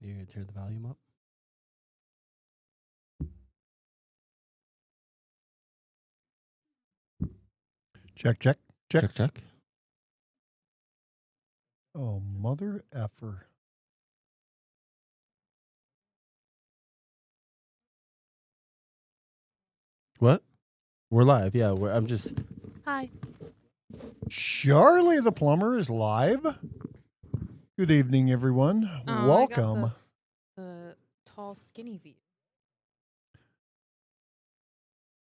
You gonna turn the volume up? Check. Check. Oh, mother effer. What? We're live. Yeah, I'm just. Hi. Charlie the plumber is live. Good evening, everyone. Welcome. I got the tall, skinny view.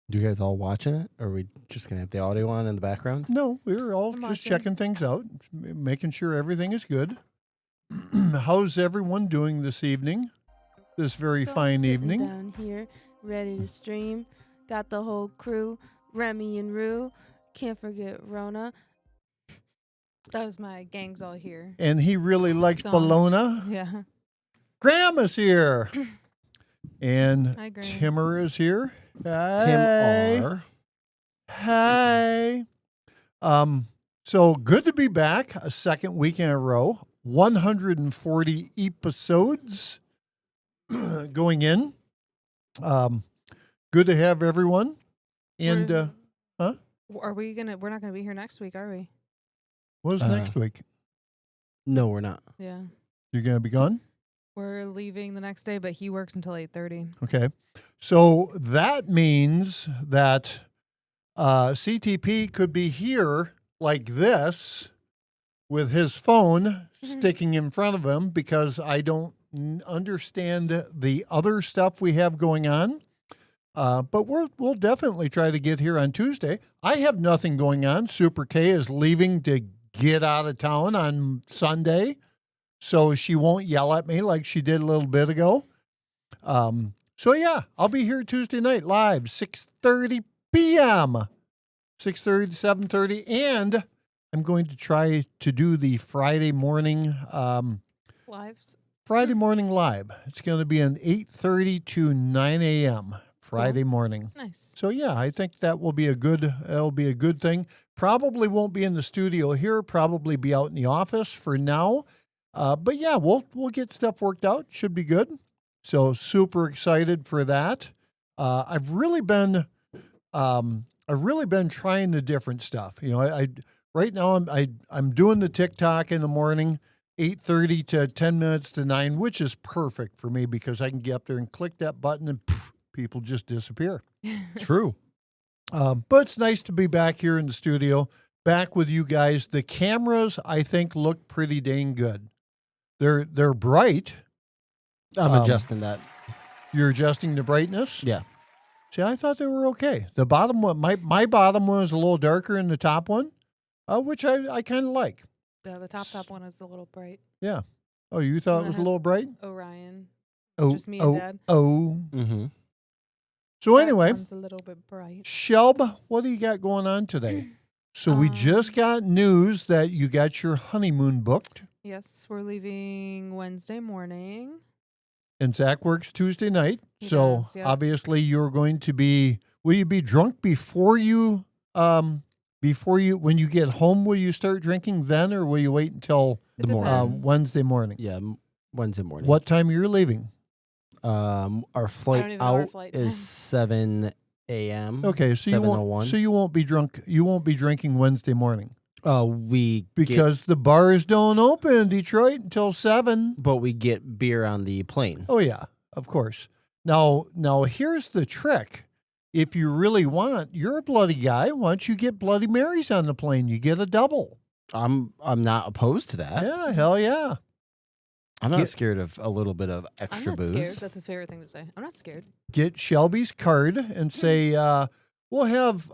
You guys all watching it? Or are we just gonna have the audio on in the background? No, we're all I'm just watching. checking things out, making sure everything is good. How's everyone doing this evening? This very So I'm fine sitting evening. down here, ready to stream. Got the whole crew, Remy and Rue. Can't forget Rona. That was my gangs all here. And he really likes Song. bologna. Yeah. Graham is here. And Hi, Graham. Timmer is here. Tim R. Hey. So good to be back a second week in a row. 140 episodes going in. Good to have everyone. And huh? We're not gonna be here next week, are we? What's next week? No, we're not. Yeah. You're going to be gone? We're leaving the next day, but he works until 8:30. Okay. So that means that CTP could be here like this with his phone sticking in front of him because I don't understand the other stuff we have going on. But we'll definitely try to get here on Tuesday. I have nothing going on. Super K is leaving to get out of town on Sunday, so she won't yell at me like she did a little bit ago. So yeah, I'll be here Tuesday night live, 6:30 p.m., 6:30 to 7:30, and I'm going to try to do the Friday morning Lives. Friday morning live. It's going to be an 8:30 to 9 a.m. Friday morning. Nice. So yeah, I think it'll be a good thing. Probably won't be in the studio here, probably be out in the office for now. But yeah, we'll get stuff worked out. Should be good. So super excited for that. I've really been trying the different stuff. You know, I right now I'm doing the TikTok in the morning, 8:30 to 10 minutes to 9, which is perfect for me because I can get up there and click that button and people just disappear. True. But it's nice to be back here in the studio, back with you guys. The cameras, I think, look pretty dang good. They're bright. I'm adjusting that. You're adjusting the brightness? Yeah. See, I thought they were okay. The bottom one, my bottom one is a little darker than the top one, which I kind of like. Yeah, the top one is a little bright. Yeah. Oh, you thought And it was it a little bright? Orion. Oh, Just me and Dad. Mm-hmm. So That anyway, one's a little bit bright. Shelb, what do you got going on today? So we just got news that you got your honeymoon booked. Yes, we're leaving Wednesday morning. And Zach works Tuesday night. He So does, yep. obviously you're going to will you be drunk before you, when you get home, will you start drinking then, or will you wait until It The morning. depends. Wednesday morning? Yeah, Wednesday morning. What time are you leaving? Our I flight don't even know our out flight is time. 7 a.m. Okay, so you won't, 7:01. so you won't be drunk. You won't be drinking Wednesday morning We because the bars don't open in Detroit until 7. but we get beer on the plane. Oh yeah, of course. Now here's the trick. If you really want, you're a bloody guy. Why don't you get Bloody Marys on the plane? You get a double. I'm not opposed to that. Yeah, hell yeah. I'm not Get- scared of a little bit of I'm extra not booze. scared. That's his favorite thing to say. I'm not scared. Get Shelby's card and say, we'll have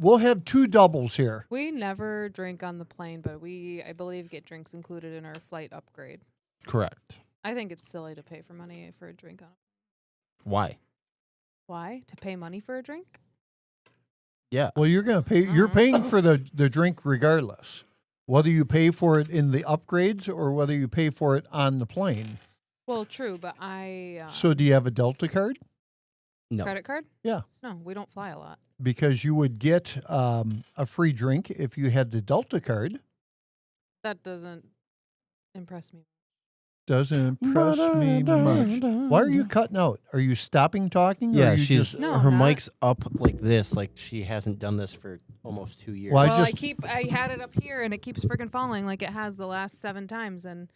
we'll have 2 doubles here. We never drink on the plane, but I believe, get drinks included in our flight upgrade. Correct. I think it's silly to pay for money for a drink on. Why? Why? To pay money for a drink? Yeah. Well, you're gonna pay. You're paying for the drink regardless, whether you pay for it in the upgrades or whether you pay for it on the plane. Well, true, but I So, do you have a Delta card? No. credit card? Yeah, No, we don't fly a lot. because you would get a free drink if you had the Delta card. That doesn't impress me. doesn't impress me much. Why are you cutting out? Are you stopping talking? Or Yeah, are you she's just, No, her I'm not. mic's up like this, like she hasn't done this for almost 2 years. Well, Well, I had it up here and it keeps freaking falling like it has the last 7 times, and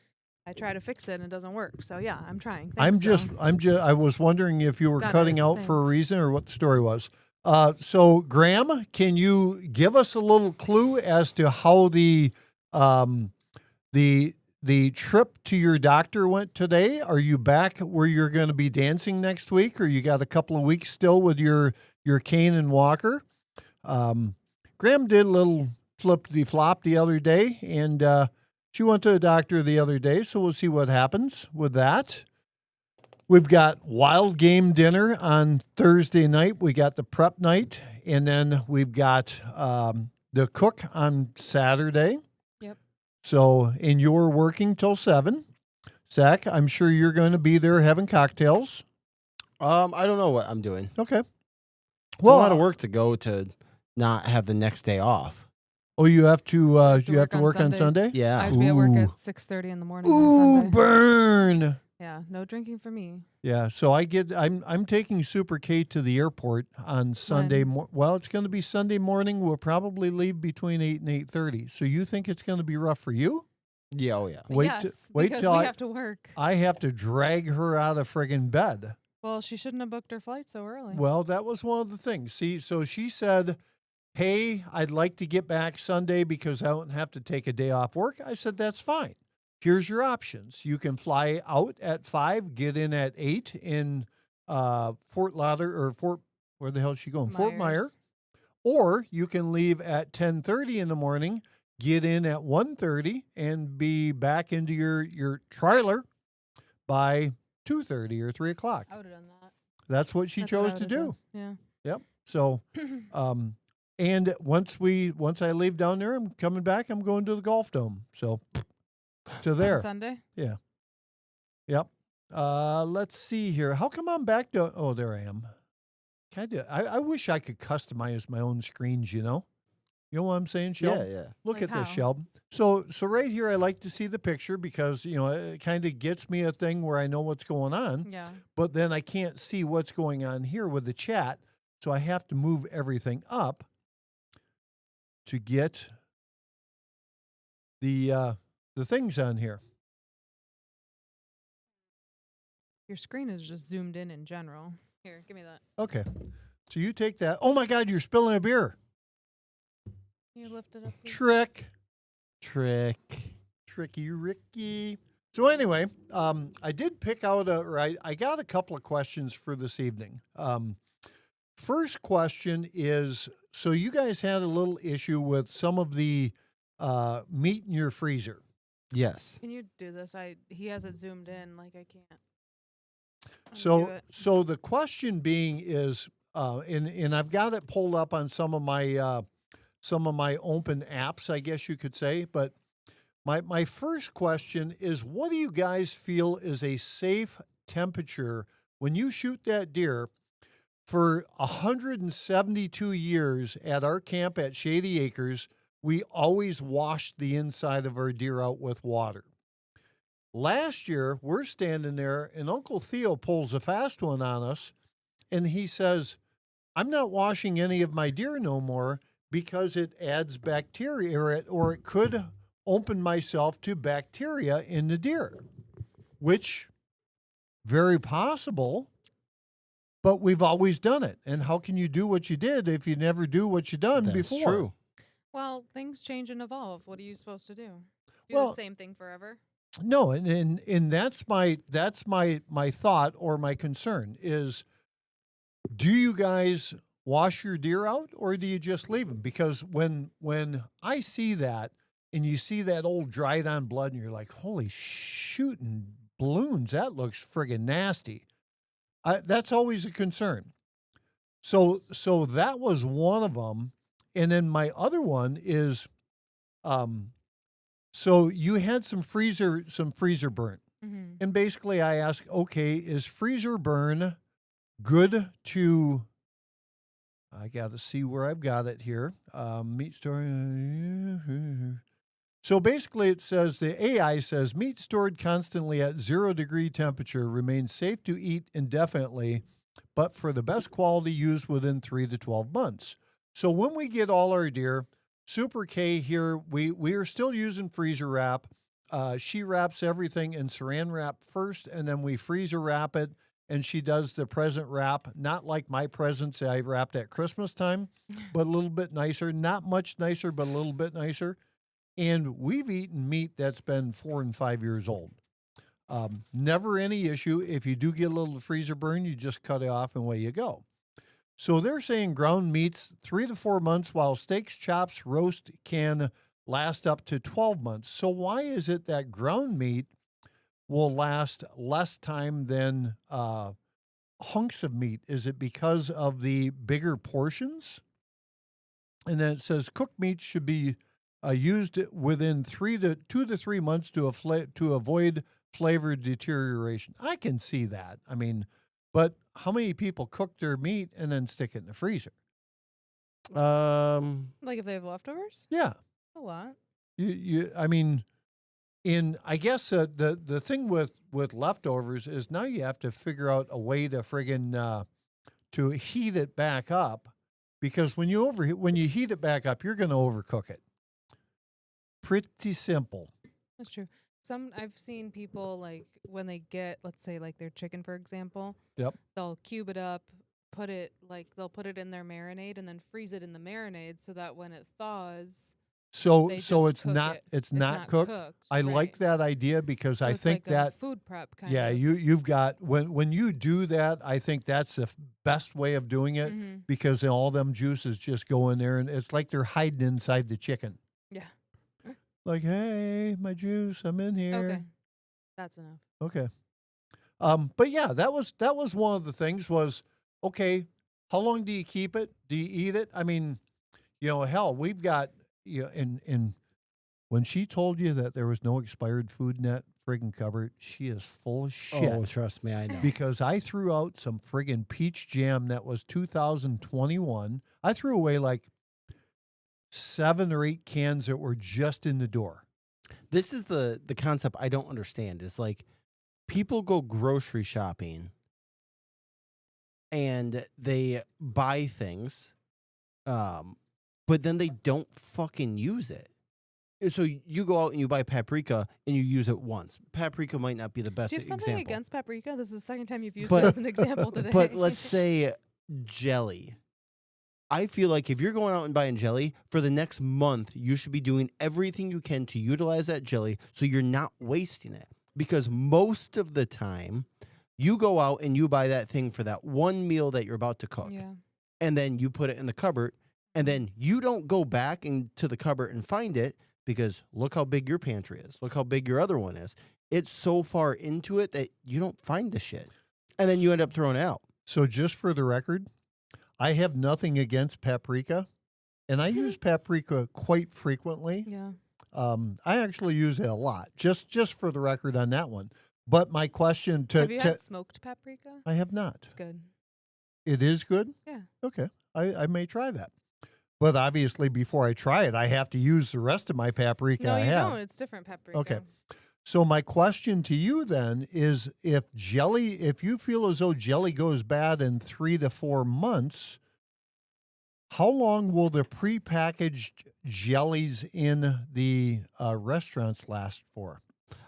I try to fix it and it doesn't work. So yeah, I'm trying. Thanks, I was wondering if you were Got cutting it. out for a Thanks. reason or what the story was. So Graham, can you give us a little clue as to how the trip to your doctor went today? Are you back where you're going to be dancing next week, or you got a couple of weeks still with your cane and walker? Graham did a little flip-de-flop the other day, and she went to the doctor the other day, so we'll see what happens with that. We've got wild game dinner on Thursday night. We got the prep night, and then we've got the cook on Saturday. Yep. So, and you're working till 7. Zach, I'm sure you're going to be there having cocktails. I don't know what I'm doing. Okay. It's a lot of work to go to not have the next day off. Oh, you have to You have to work on Sunday? I Yeah. have to be at work Ooh. at 6:30 in the morning on Ooh, Sunday. burn. Yeah, no drinking for me. Yeah, so I'm taking Super Kate to the airport on Sunday. Well, it's going to be Sunday morning. We'll probably leave between 8 and 8:30. So you think it's going to be rough for you? Yeah, oh yeah. Yes, because till we have to work. I have to drag her out of friggin' bed. Well, she shouldn't have booked her flight so early. Well, that was one of the things. See, so she said, "Hey, I'd like to get back Sunday because I don't have to take a day off work." I said, "That's fine. Here's your options. You can fly out at 5, get in at 8 in Fort Lauderdale or where the hell is she going? Fort Myer. Or you can leave at 10:30 in the morning, get in at 1:30 and be back into your trailer by 2:30 or 3 o'clock." I would have done that. That's what she That's what I chose to would've do. done. Yep. So, and once I leave down there, I'm coming back. I'm going to the golf dome. So, to Yeah. there. On Sunday? Yeah. Yep. Let's see here. How come I'm back to? Oh, there I am. I wish I could customize my own screens. You know what I'm saying, Shelb? Yeah, yeah. Look Like at this, how? Shelb. So right here, I like to see the picture because it kind of gets me a thing where I know what's going on. Yeah. But then I can't see what's going on here with the chat, so I have to move everything up to get the things on here. Your screen is just zoomed in general. Here, give me that. Okay, so you take that. Oh my God, you're spilling a beer. Can you lift it up, please? Tricky Ricky. So anyway, I did pick out I got a couple of questions for this evening. First question is, so you guys had a little issue with some of the meat in your freezer. Yes. Can you do this? He has it zoomed in, like I can't. Let me do So it. so the question being is, and I've got it pulled up on some of my open apps, I guess you could say. But my first question is, what do you guys feel is a safe temperature when you shoot that deer? For 172 years at our camp at Shady Acres, we always washed the inside of our deer out with water. Last year, we're standing there, and Uncle Theo pulls a fast one on us, and he says, "I'm not washing any of my deer no more because it adds bacteria, or it could open myself to bacteria in the deer," which, very possible. But we've always done it. And how can you do what you did if you never do what you done That's before? true. Well, things change and evolve. What are you supposed to do? Do Well, the same thing forever? No, and that's my thought or my concern is, do you guys wash your deer out or do you just leave them? Because when I see that and you see that old dried on blood and you're like, holy shooting balloons, that looks friggin' nasty. That's always a concern. So that was one of them. And then my other one is, so you had some freezer burn. Mm-hmm. And basically I asked, okay, is freezer burn good to, I got to see where I've got it here. Meat store. So basically, it says the AI says meat stored constantly at 0-degree temperature remains safe to eat indefinitely, but for the best quality used within 3 to 12 months. So when we get all our deer, Super K here, we are still using freezer wrap. She wraps everything in saran wrap first, and then we freezer wrap it. And she does the present wrap, not like my presents I wrapped at Christmas time, but a little bit nicer. Not much nicer, but a little bit nicer. And we've eaten meat that's been 4 and 5 years old. Never any issue. If you do get a little freezer burn, you just cut it off and away you go. So they're saying ground meats 3 to 4 months, while steaks, chops, roast can last up to 12 months. So why is it that ground meat will last less time than hunks of meat? Is it because of the bigger portions? And then it says cooked meat should be used within 2 to 3 months to avoid flavor deterioration. I can see that. I mean, but how many people cook their meat and then stick it in the freezer? Like if they have leftovers? Yeah, A lot. I mean, I guess the thing with leftovers is now you have to figure out a way to friggin' to heat it back up, because when you heat it back up, you're going to overcook it. Pretty simple. That's true. I've seen people, like, when they get, let's say, like their chicken, for example. Yep. They'll cube it up, they'll put it in their marinade and then freeze it in the marinade so that when it thaws, So they so just it's cook not it. it's not cooked. I right. like that idea because So I it's think like a that food prep kind yeah, of. you've got when you do that, I think that's the best way of doing it, Mm-hmm. because then all them juices just go in there and it's like they're hiding inside the chicken. Yeah. Like, hey, my juice, I'm in here. Okay. That's enough. Okay. But yeah, that was one of the things was, okay, how long do you keep it? Do you eat it? I mean, hell, we've got, in when she told you that there was no expired food in that friggin' cupboard, she is full of shit. Oh, trust me, I know. Because I threw out some friggin' peach jam that was 2021. I threw away like 7 or 8 cans that were just in the door. This is the concept I don't understand. Is like people go grocery shopping and they buy things, but then they don't fucking use it. So you go out and you buy paprika and you use it once. Paprika might not be the best Do you have something example. against paprika? This is the second time you've used But- it as an example today. But let's say jelly. I feel like if you're going out and buying jelly, for the next month, you should be doing everything you can to utilize that jelly so you're not wasting it. Because most of the time, you go out and you buy that thing for that one meal that you're about to cook. Yeah. And then you put it in the cupboard. And then you don't go back into the cupboard and find it, because look how big your pantry is. Look how big your other one is. It's so far into it that you don't find the shit. And then you end up throwing it out. So just for the record, I have nothing against paprika, and I use paprika quite frequently. Yeah. I actually use it a lot, just for the record on that one. But my question Have you had smoked paprika? I have not. It's good. It is good? Yeah. Okay. I may try that. But obviously, before I try it, I have to use the rest of my paprika No, I you have. don't. It's different paprika. Okay. So my question to you then is, if you feel as though jelly goes bad in 3 to 4 months, how long will the prepackaged jellies in the restaurants last for?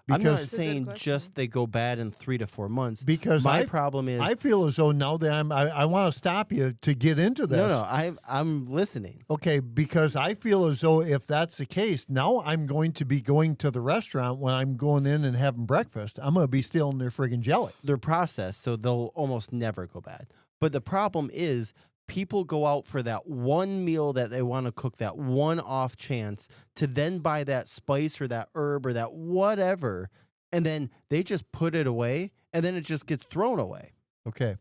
I'm not That's a good saying question. just they go bad in 3 to 4 months. Because my problem is I feel as though now that I want to stop you to get into this. no, I'm listening. Okay, because I feel as though if that's the case, now I'm going to be going to the restaurant when I'm going in and having breakfast. I'm going to be stealing their friggin' jelly. They're processed, so they'll almost never go bad. But the problem is people go out for that one meal that they want to cook, that one off chance, to then buy that spice or that herb or that whatever, and then they just put it away, and then it just gets thrown away. Okay.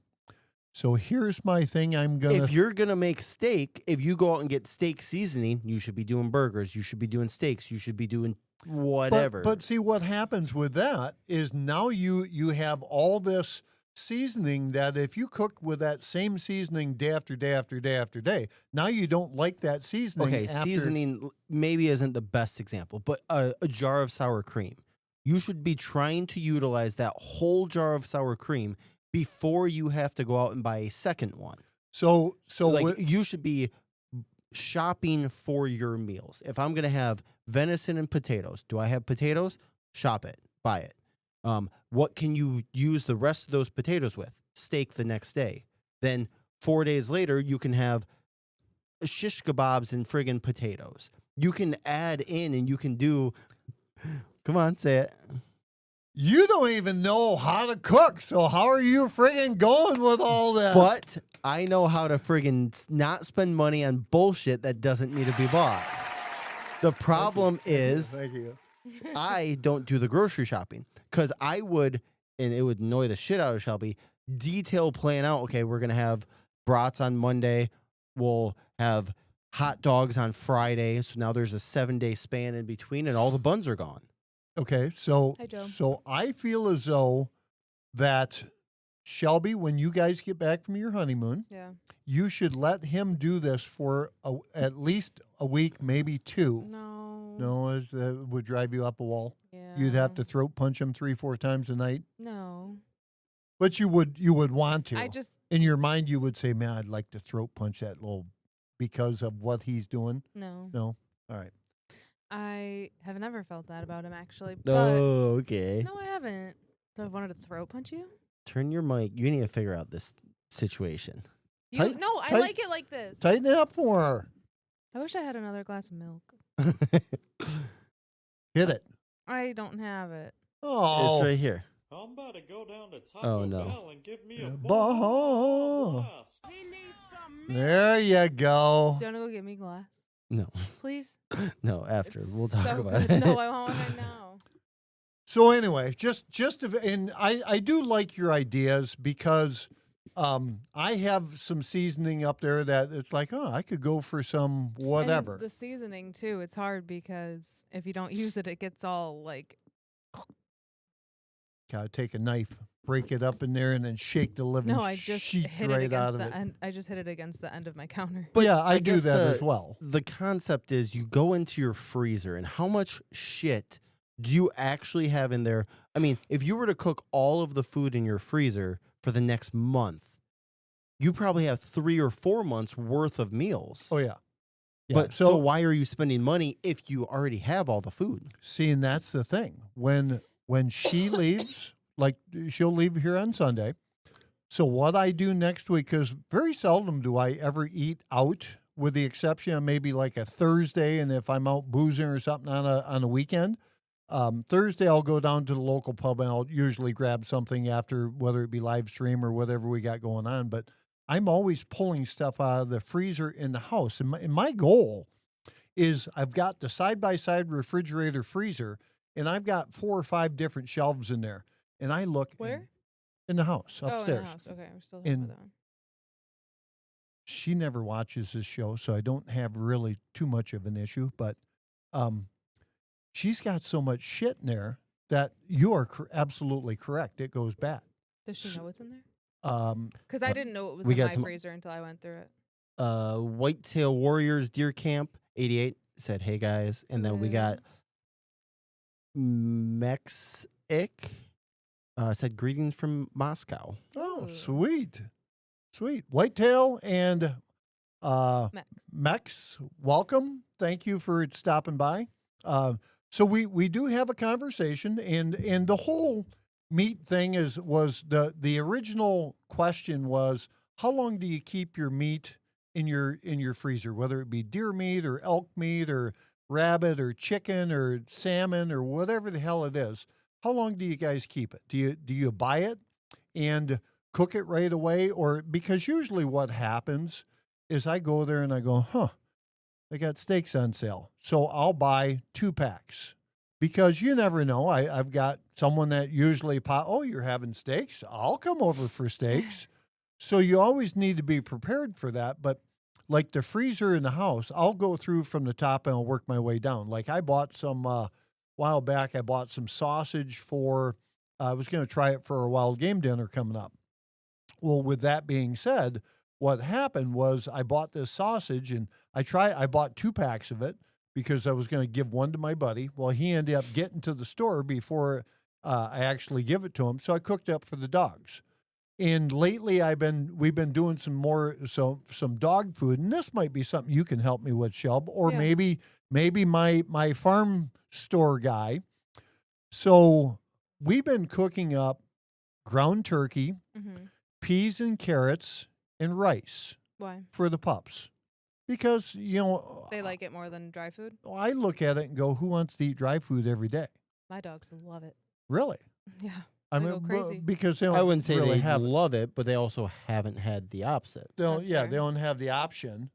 So here's my thing. If you're going to make steak, if you go out and get steak seasoning, you should be doing burgers, you should be doing steaks, you should be doing whatever. But see, what happens with that is now you have all this seasoning that if you cook with that same seasoning day after day after day after day, now you don't like that seasoning. Okay, after, seasoning maybe isn't the best example, but a jar of sour cream. You should be trying to utilize that whole jar of sour cream before you have to go out and buy a second one. So Like you should be shopping for your meals. If I'm going to have venison and potatoes, do I have potatoes? Shop it, buy it. What can you use the rest of those potatoes with? Steak the next day. Then 4 days later, you can have shish kebabs and friggin' potatoes. You can add in and you can do. Come on, say it. you don't even know how to cook. So how are you friggin' going with all this? But I know how to friggin' not spend money on bullshit that doesn't need to be bought. The problem is Thank you. I don't do the grocery shopping because I would, and it would annoy the shit out of Shelby, detail plan out, okay, we're going to have brats on Monday. We'll have hot dogs on Friday. So now there's a 7-day span in between and all the buns are gone. Okay, so Hi, Joe. so I feel as though that Shelby, when you guys get back from your honeymoon, Yeah. you should let him do this for at least a week, maybe 2. No. No, that would drive you up a wall. Yeah. You'd have to throat punch him 3-4 times a night, No. but you would want to. I just In your mind, you would say, "Man, I'd like to throat punch that little," because of what he's doing. no. No, all right. I have never felt that about him actually. But Oh, okay. no, I haven't. Do I wanted to throat punch you? Turn your mic. You need to figure out this situation. You Tight- no, I tight- like it like this. Tighten it up for her. I wish I had another glass of milk. Hit it. I don't have it. Oh, It's right here. I'm about to go down to Taco Oh, no. Bell and give me a Bah. blast. there you go. Do you want to go get me glass, No, please? no. After It's we'll talk so about good. it. No, I want one right now. So anyway, and I do like your ideas because I have some seasoning up there that it's like, oh, I could go for some whatever. And the seasoning too. It's hard because if you don't use it, it gets all like. Gotta take a knife, break it up in there, and then shake the living No, I just sheet hit it right out against of the it. end. I just hit it against the end of my counter. But yeah, I do guess that the- as well. The concept is you go into your freezer and how much shit do you actually have in there? I mean, if you were to cook all of the food in your freezer for the next month, you probably have 3 or 4 months worth of meals. Oh yeah. Yeah. But so why are you spending money if you already have all the food? See, and that's the thing. When she leaves, like she'll leave here on Sunday. So what I do next week, because very seldom do I ever eat out, with the exception of maybe like a Thursday, and if I'm out boozing or something on a weekend. Thursday I'll go down to the local pub and I'll usually grab something after, whether it be live stream or whatever we got going on. But I'm always pulling stuff out of the freezer in the house. And my goal is I've got the side-by-side refrigerator freezer, and I've got 4 or 5 different shelves in there. And I look Where? in the house Oh, in upstairs. the house. Okay, we're still talking about that one. She never watches this show, so I don't have really too much of an issue. But she's got so much shit in there that you are absolutely correct. It goes bad. Does she know what's in there? Uh, Because I didn't know it was we in got my some- freezer until I went through it. Whitetail Warriors Deer Camp 88 said, "Hey guys," and then we got Mexic said, "Greetings from Moscow." Oh, Ooh. sweet. Whitetail and Max. Mex, welcome. Thank you for stopping by. So we do have a conversation, and the whole meat thing was the original question was, how long do you keep your meat in your freezer, whether it be deer meat or elk meat or rabbit or chicken or salmon or whatever the hell it is? How long do you guys keep it? Do you buy it and cook it right away, or because usually what happens is I go there and I go, they got steaks on sale, so I'll buy 2 packs. Because you never know. I've got someone that usually, you're having steaks? I'll come over for steaks. So you always need to be prepared for that. But like the freezer in the house, I'll go through from the top and I'll work my way down. Like I bought some, while back, I bought some sausage for, I was going to try it for a wild game dinner coming up. Well, with that being said, what happened was I bought this sausage and I bought 2 packs of it because I was going to give one to my buddy. Well, he ended up getting to the store before I actually give it to him. So I cooked up for the dogs. And lately we've been doing some dog food, and this might be something you can help me with, Shelb, or Yeah. maybe my farm store guy. So we've been cooking up ground turkey, Mm-hmm. peas and carrots, and rice Why? for the pups. Because, They like it more than dry food? I look at it and go, who wants to eat dry food every day? My dogs love it. Really? Yeah. I They mean, go crazy. because they don't I wouldn't say really they have it. love it, but they also haven't had the opposite. That's They fair. don't have the option.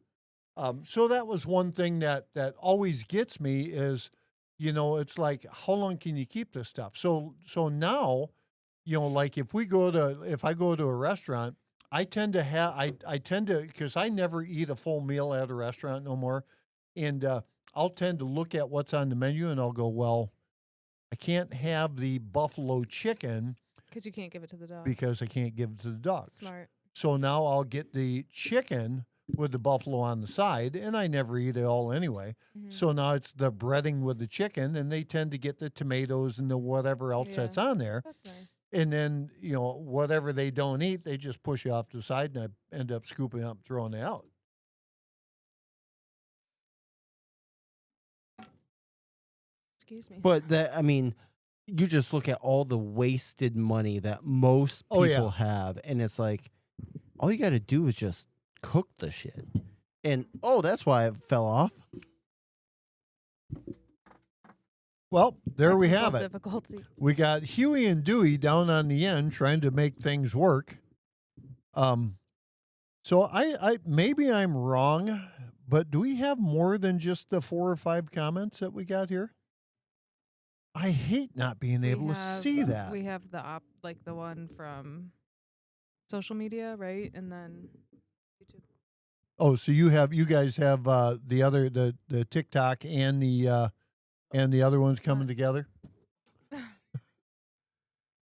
So that was one thing that always gets me is, it's like, how long can you keep this stuff? So now, like if I go to a restaurant, I tend to, because I never eat a full meal at a restaurant no more. And I'll tend to look at what's on the menu and I'll go, well, I can't have the buffalo chicken Because you can't give it to the dogs. because I can't give it to the dogs. Smart. So now I'll get the chicken with the buffalo on the side, and I never eat it all anyway. Mhm. So now it's the breading with the chicken, and they tend to get the tomatoes and the whatever else Yeah. that's on there. That's nice. And then, whatever they don't eat, they just push it off to the side, and I end up scooping up and throwing it out. Excuse me. But you just look at all the wasted money that most Oh, yeah. people have, and it's like, all you got to do is just cook the shit. And, that's why it fell off. Well, there we Technical have it. Difficulty. We got Huey and Dewey down on the end trying to make things work. So I maybe I'm wrong, but do we have more than just the 4 or 5 comments that we got here? I hate not being able to see that. We have the the one from social media, right? And then YouTube. Oh, so you guys have the TikTok and the other ones coming together?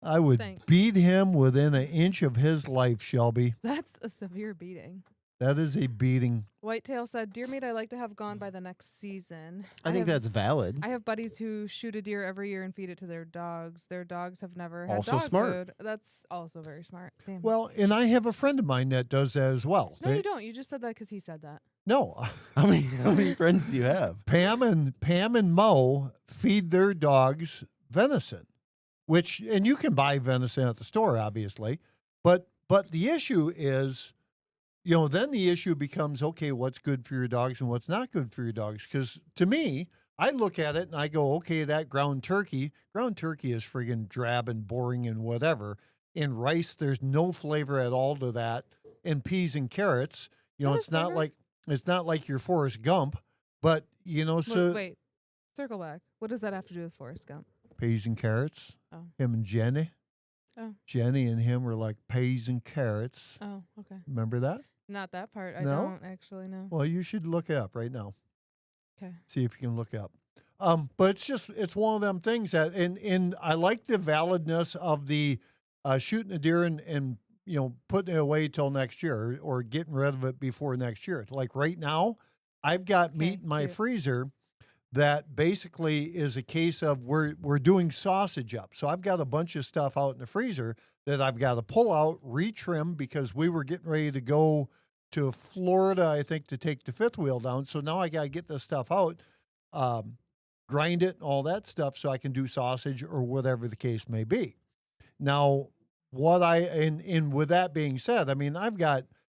I would Thanks. beat him within an inch of his life, Shelby. That's a severe beating. That is a beating. Whitetail said, "Deer meat I like to have gone by the next season." I think that's valid. I have buddies who shoot a deer every year and feed it to their dogs. Their dogs have never had Also dog smart. food. That's also very smart. Damn. Well, and I have a friend of mine that does that as well. no, you don't. You just said that because he said that. No. How many friends do you have? Pam and Mo feed their dogs venison, and you can buy venison at the store, obviously. But the issue is, then the issue becomes, okay, what's good for your dogs and what's not good for your dogs? Because to me, I look at it and I go, okay, that ground turkey is friggin' drab and boring and whatever. In rice, there's no flavor at all to that. And peas and carrots, it's not like your Forrest Gump, but so Wait, circle back. What does that have to do with Forrest Gump? peas and carrots. Oh. Him and Jenny. Oh. Jenny and him were like peas and carrots. Oh, okay. Remember that? Not that part. I No? don't actually know. Well, you should look it up right now. Okay. See if you can look up. But it's one of them things that, and I like the validness of the shooting a deer and putting it away till next year or getting rid of it before next year. Like right now, I've got meat Okay, in my cute. freezer that basically is a case of we're doing sausage up. So I've got a bunch of stuff out in the freezer that I've got to pull out, retrim because we were getting ready to go to Florida, I think, to take the fifth wheel down. So now I got to get this stuff out, grind it and all that stuff so I can do sausage or whatever the case may be. Now, and with that being said, I mean,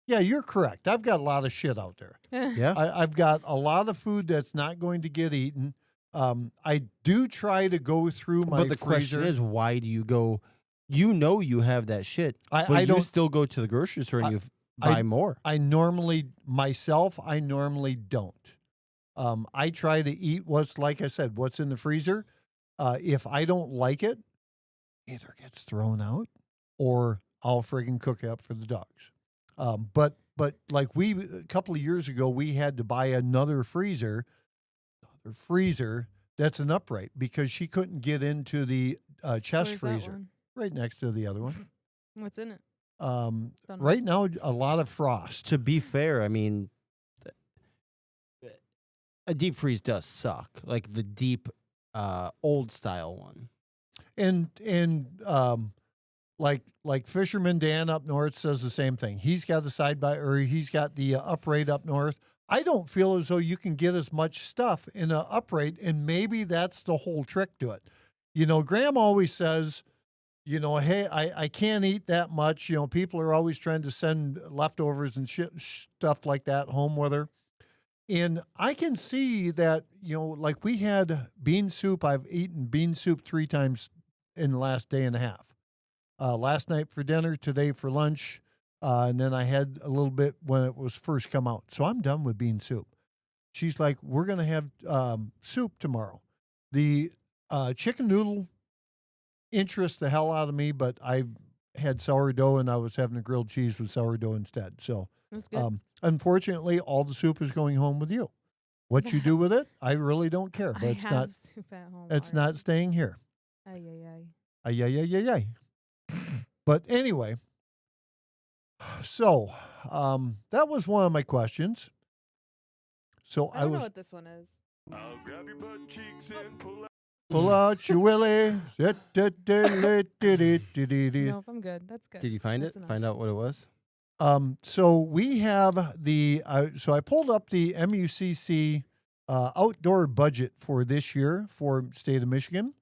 you're correct. I've got a lot of shit out there. Yeah. I've got a lot of food that's not going to get eaten. I do try to go through my But the freezer. question is, why do you go? You have that shit, but I you don't still go to the grocery store and you buy more. I normally don't. I try to eat what's in the freezer. If I don't like it, either gets thrown out or I'll friggin' cook it up for the dogs. But like a couple of years ago, we had to buy another freezer that's an upright because she couldn't get into the chest Where's that freezer one? right next to the other one. What's in it? Don't know. Right now, a lot of frost. To be fair, I mean, a deep freeze does suck. Like the deep, old style one. And like Fisherman Dan up north says the same thing. He's got he's got the upright up north. I don't feel as though you can get as much stuff in an upright, and maybe that's the whole trick to it. You know, Graham always says, you know, hey, I can't eat that much. You know, people are always trying to send leftovers and stuff like that home with her. And I can see that, you know, like we had bean soup. I've eaten bean soup 3 times in the last day and a half. Last night for dinner, today for lunch, and then I had a little bit when it was first come out. So I'm done with bean soup. She's like, we're going to have soup tomorrow. The chicken noodle interests the hell out of me, but I had sourdough and I was having a grilled cheese with sourdough instead. So That's good. unfortunately, all the soup is going home with you. What you do with it, I really don't care. But I it's have not. soup at home. It's not staying here. Ay, ay, ay. Ay, ay, ay, ay, ay. But anyway, so that was one of my questions. So I don't know what this one is. I'll grab your butt cheeks and pull out your willy. No, if I'm good. That's good. Did you find That's it? enough. Find out what it was? So we have so I pulled up the MUCC outdoor budget for this year for state of Michigan.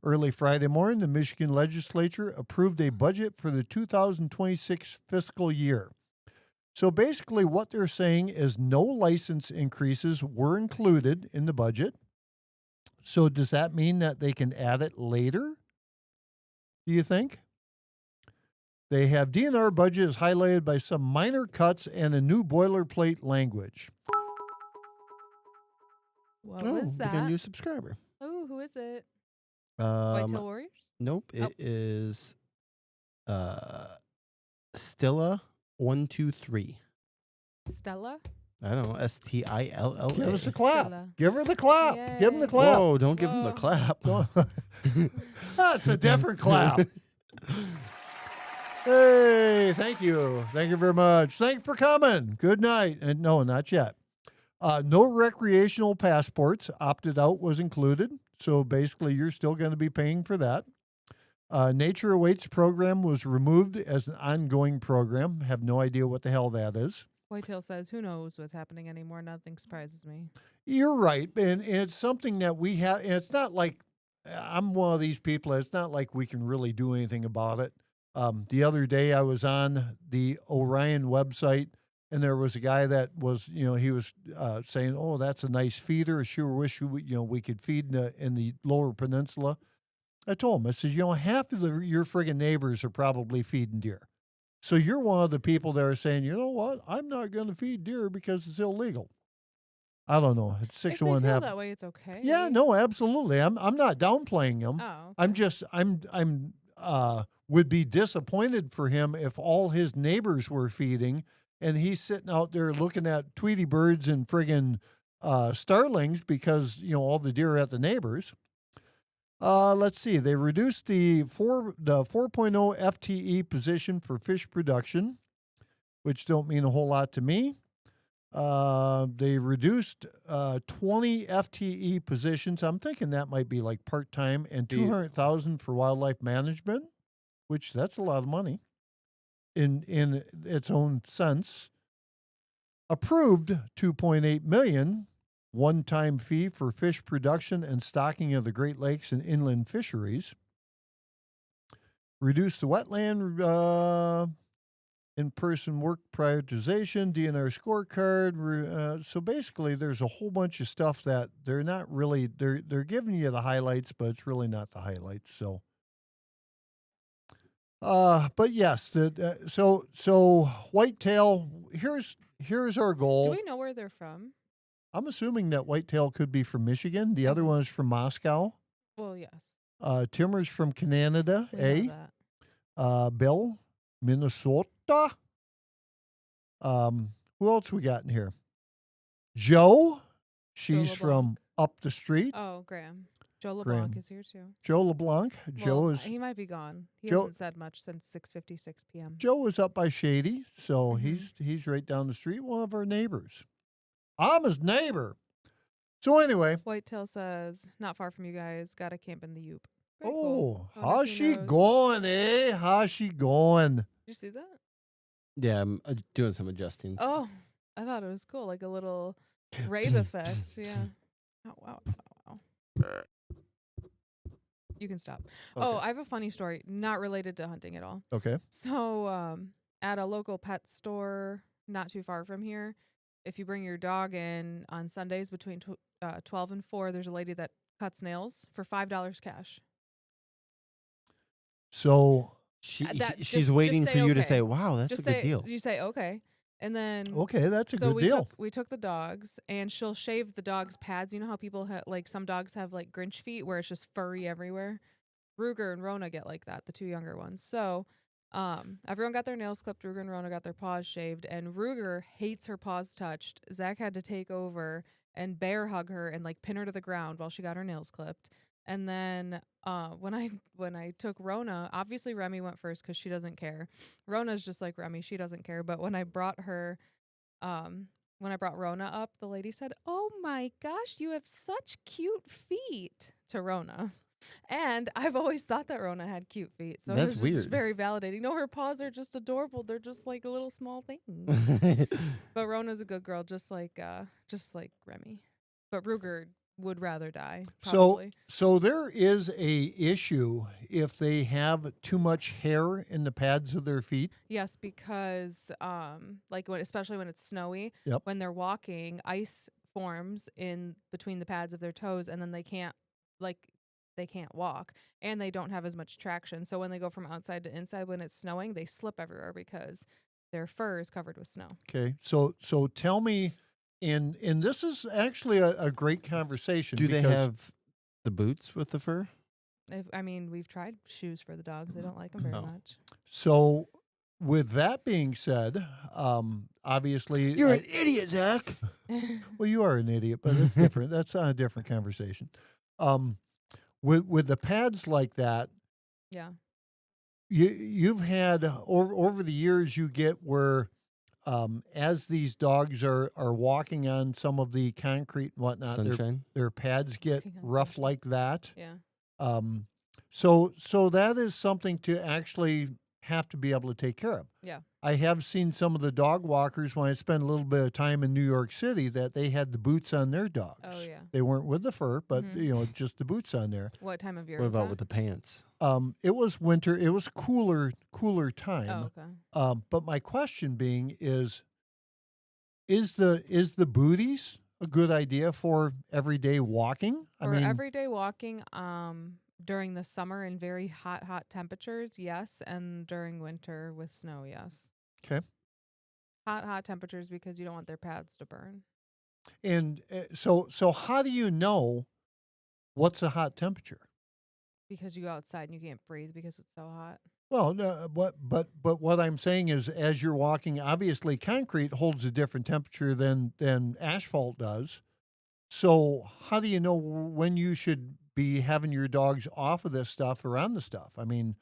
Early Friday morning, the Michigan legislature approved a budget for the 2026 fiscal year. So basically what they're saying is no license increases were included in the budget. So does that mean that they can add it later? Do you think? They have DNR budget is highlighted by some minor cuts and a new boilerplate language. What was we got a that? new subscriber. Oh, who is it? Whitetail Warriors? Nope. Oh. It is Stilla123. Stella? I don't know. STILLA. Give us a clap. Stella. Give her the clap. Give him the Yay. clap. Whoa, don't give him the Whoa. clap. That's a different clap. Hey, thank you. Thank you very much. Thank you for coming. Good night. And no, not yet. No recreational passports. Opted out was included. So basically, you're still going to be paying for that. Nature Awaits program was removed as an ongoing program. Have no idea what the hell that is. Whitetail says, who knows what's happening anymore? Nothing surprises me. You're right. And it's something that we have. And it's not like I'm one of these people. It's not like we can really do anything about it. The other day I was on the Orion website, and there was a guy that was, you know, he was saying, "Oh, that's a nice feeder. I sure wish we could feed in the Lower Peninsula." I told him, I said, half of your friggin' neighbors are probably feeding deer. So you're one of the people that are saying, you know what, I'm not going to feed deer because it's illegal. I don't know. It's If 6 they of one feel half. that way, it's okay. Yeah, no, absolutely. I'm not downplaying him. Oh, I'm okay. just would be disappointed for him if all his neighbors were feeding and he's sitting out there looking at Tweety birds and friggin' starlings because all the deer are at the neighbors. Let's see. They reduced the 4.0 FTE position for fish production, which don't mean a whole lot to me. They reduced 20 FTE positions. I'm thinking that might be like part-time, and 200,000 for wildlife management, which that's a lot of money in its own sense. Approved 2.8 million one-time fee for fish production and stocking of the Great Lakes and inland fisheries. Reduced the wetland in-person work prioritization, DNR scorecard. So basically, there's a whole bunch of stuff that they're not really, they're giving you the highlights, but it's really not the highlights. So, but yes, so whitetail. Here's our goal. Do we know where they're from? I'm assuming that whitetail could be from Michigan. The other one is from Moscow. Well, yes. Timmer's from Canada, We know that. Bill, Minnesota. Who else we got in here? Joe. She's Bill from up the street. Oh, Graham. Joe LeBlanc Graham. is here too. Joe LeBlanc. Joe Well, is he might be gone. He Joe- hasn't said much since 6:56 p.m. Joe was up by Shady, so Mhm. he's right down the street. One of our neighbors. I'm his neighbor. So anyway, Whitetail says, not far from you guys, got a camp in the Yoop. Very oh, cool. I wonder how's if he she knows. going, eh? How's she going? Did you see that? Yeah, I'm doing some adjusting. Oh, I thought it was cool, like a little rave effect. Yeah. Oh, wow. Wow. Wow. You can stop. Oh, Okay. I have a funny story, not related to hunting at all. Okay. So, at a local pet store not too far from here, if you bring your dog in on Sundays between 12 and 4, there's a lady that cuts nails for $5 cash. So That- She's just waiting say for you to okay. say, "Wow, that's Just a good say, deal." You say, okay. And then okay, that's a so good deal. we took the dogs, and she'll shave the dogs' pads. You know how people like some dogs have like Grinch feet where it's just furry everywhere. Ruger and Rona get like that, the two younger ones. So, everyone got their nails clipped. Ruger and Rona got their paws shaved, and Ruger hates her paws touched. Zach had to take over and bear hug her and like pin her to the ground while she got her nails clipped. And then when I took Rona, obviously Remy went first because she doesn't care. Rona's just like Remy, she doesn't care. But when I brought Rona up, the lady said, "Oh my gosh, you have such cute feet," to Rona. And I've always thought that Rona had cute feet, so That's it was weird. just very validating. No, her paws are just adorable. They're just like little small things. But Rona's a good girl, just like Remy. But Ruger would rather die. Probably. So there is a issue if they have too much hair in the pads of their feet. Yes, because especially when it's snowy, Yep. when they're walking, ice forms in between the pads of their toes, and then they can't walk, and they don't have as much traction. So when they go from outside to inside when it's snowing, they slip everywhere because their fur is covered with snow. Okay. So tell me, and this is actually a great conversation. Do they because- have the boots with the fur? We've tried shoes for the dogs. They don't like them very Oh. much. So with that being said, obviously You're an idiot, Zach. well, you are an idiot, but it's different. That's on a different conversation. With the pads like that, Yeah. you've had over the years you get where as these dogs are walking on some of the concrete and whatnot, Sunshine. their pads get Walking on rough sunshine. like that. Yeah. So that is something to actually have to be able to take care of. Yeah. I have seen some of the dog walkers when I spent a little bit of time in New York City that they had the boots on their dogs. Oh, yeah. They weren't with the fur, but Mhm. just the boots on there. What time of year What was about that? with the pants? It was winter. It was cooler time. Oh, okay. But my question being is the booties a good idea for everyday walking? For everyday walking, during the summer in very hot temperatures, yes, and during winter with snow, yes. Okay. Hot temperatures because you don't want their pads to burn. And so how do you know what's a hot temperature? Because you go outside and you can't breathe because it's so hot. Well, no, but what I'm saying is, as you're walking, obviously concrete holds a different temperature than asphalt does. So how do you know when you should be having your dogs off of this stuff or on the stuff? I mean,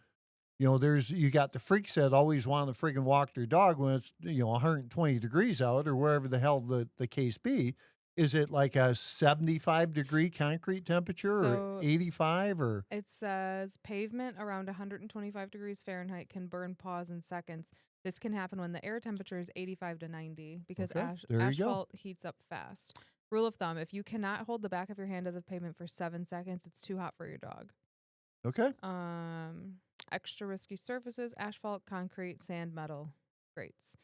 you got the freaks that always want to freaking walk their dog when it's 120 degrees out or wherever the hell the case be. Is it like a 75-degree concrete temperature or So 85 or? it says pavement around 125 degrees Fahrenheit can burn paws in seconds. This can happen when the air temperature is 85 to 90 because Okay, there you go. asphalt heats up fast. Rule of thumb, if you cannot hold the back of your hand to the pavement for 7 seconds, it's too hot for your dog. Okay. Extra risky surfaces, asphalt, concrete, sand, metal, grates.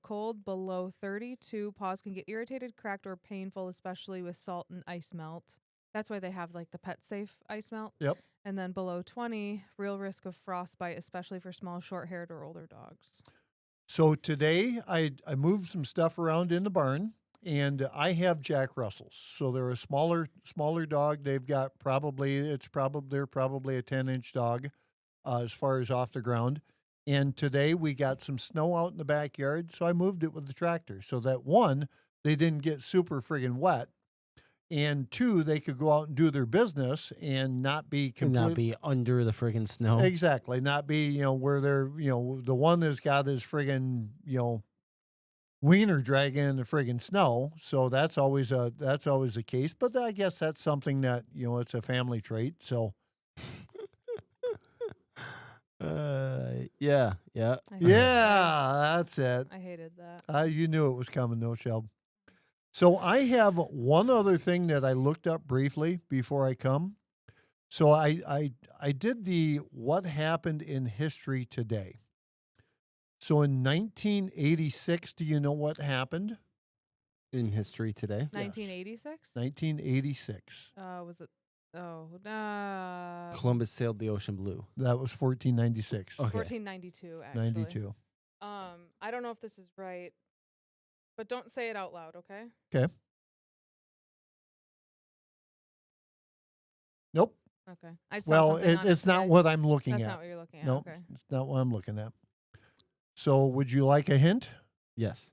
Cold below 32, paws can get irritated, cracked, or painful, especially with salt and ice melt. That's why they have like the pet safe ice melt. Yep. And then below 20, real risk of frostbite, especially for small, short-haired, or older dogs. So today I moved some stuff around in the barn, and I have Jack Russells. So they're a smaller dog. They've got they're probably a 10-inch dog as far as off the ground. And today we got some snow out in the backyard, so I moved it with the tractor so that one, they didn't get super friggin' wet. and 2, they could go out and do their business and not be And completely not be under the friggin' snow. exactly, not be where they're the one that's got his friggin' wiener dragging in the friggin' snow. So that's always a case. But I guess that's something that it's a family trait. So Yeah. I hated that. yeah, that's it. I hated that. You knew it was coming, though, Shelb. So I have one other thing that I looked up briefly before I come. So I did the what happened in history today. So in 1986, do you know what happened? In history today. 1986. 1986. Was it? Oh, Columbus sailed the ocean blue. That was 1496. Okay. 1492. Actually. 92. I don't know if this is right, but don't say it out loud, okay? Okay. Nope. Okay. I saw Well, something on it it's not today. what I'm looking That's at. not what you're looking at. No, Okay. it's not what I'm looking at. So would you like a hint? Yes.